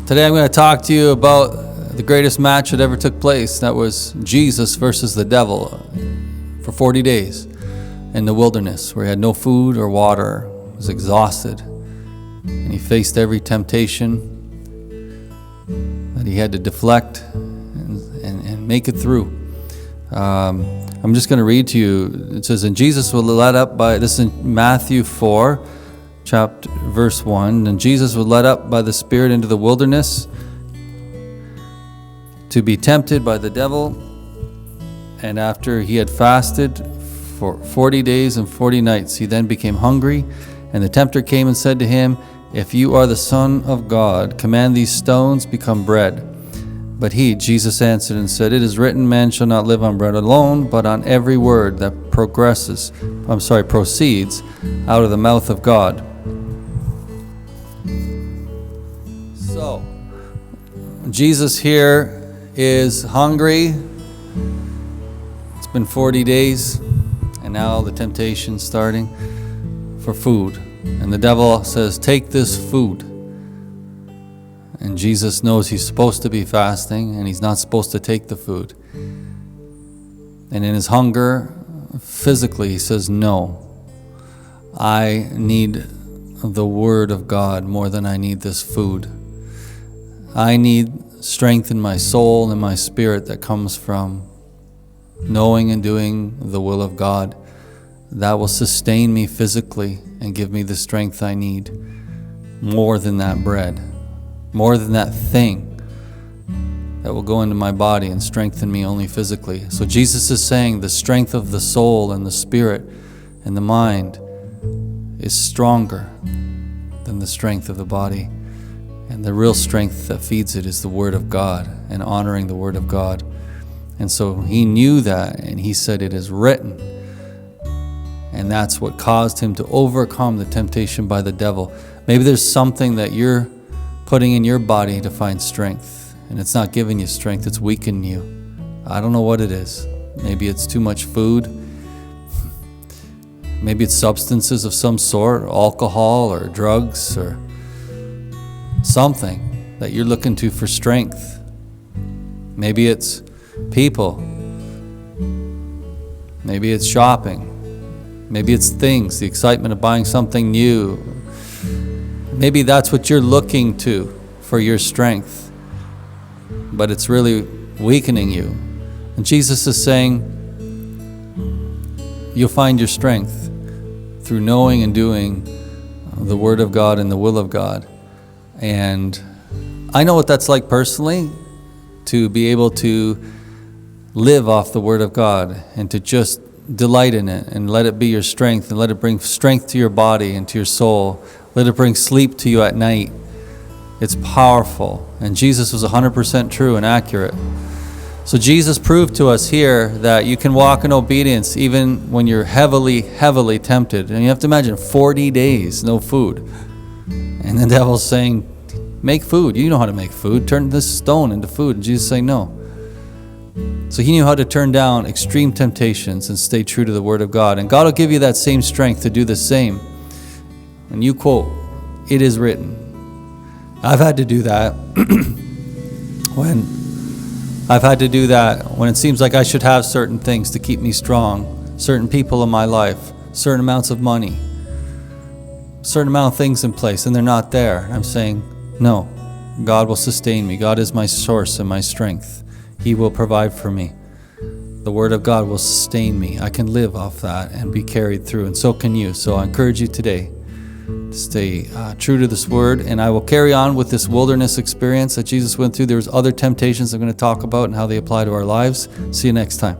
Today I'm going to talk to you about the greatest match that ever took place. That was Jesus versus the devil for 40 days in the wilderness where he had no food or water, was exhausted, and he faced every temptation that he had to deflect and make it through. I'm just going to read to you. It says, and Jesus was led up by, this is in Matthew 4, chapter verse 1, and Jesus was led up by the Spirit into the wilderness to be tempted by the devil. And after he had fasted for 40 days and 40 nights, he then became hungry. And the tempter came and said to him, if you are the Son of God, command these stones become bread. But he, Jesus, answered and said, it is written, man shall not live on bread alone, but on every word that proceeds out of the mouth of God. So, Jesus here is hungry. It's been 40 days, and now the temptation's starting for food. And the devil says, take this food. And Jesus knows he's supposed to be fasting, and he's not supposed to take the food. And in his hunger, physically, he says, no, I need the Word of God more than I need this food. I need strength in my soul and my spirit that comes from knowing and doing the will of God. That will sustain me physically and give me the strength I need more than that bread, more than that thing that will go into my body and strengthen me only physically. So Jesus is saying the strength of the soul and the spirit and the mind is stronger than the strength of the body. And the real strength that feeds it is the Word of God and honoring the Word of God. And so he knew that, and he said, it is written. And that's what caused him to overcome the temptation by the devil. Maybe there's something that you're putting in your body to find strength, and it's not giving you strength, it's weakening you. I don't know what it is. Maybe it's too much food. Maybe it's substances of some sort, alcohol or drugs or something that you're looking to for strength. Maybe it's people. Maybe it's shopping. Maybe it's things, the excitement of buying something new. Maybe that's what you're looking to for your strength, but it's really weakening you. And Jesus is saying, you'll find your strength through knowing and doing the Word of God and the will of God. And I know what that's like personally, to be able to live off the Word of God and to just delight in it and let it be your strength and let it bring strength to your body and to your soul. Let it bring sleep to you at night. It's powerful. And Jesus was 100% true and accurate. So Jesus proved to us here that you can walk in obedience even when you're heavily, heavily tempted. And you have to imagine 40 days, no food. And the devil's saying, make food. You know how to make food. Turn this stone into food. And Jesus is saying, no. So he knew how to turn down extreme temptations and stay true to the Word of God. And God will give you that same strength to do the same. And you quote, it is written. I've had to do that when it seems like I should have certain things to keep me strong, certain people in my life, certain amounts of money, certain amount of things in place, and they're not there. I'm saying, no, God will sustain me. God is my source and my strength. He will provide for me. The Word of God will sustain me. I can live off that and be carried through, and so can you. So I encourage you today to stay true to this Word, and I will carry on with this wilderness experience that Jesus went through. There's other temptations I'm going to talk about and how they apply to our lives. See you next time.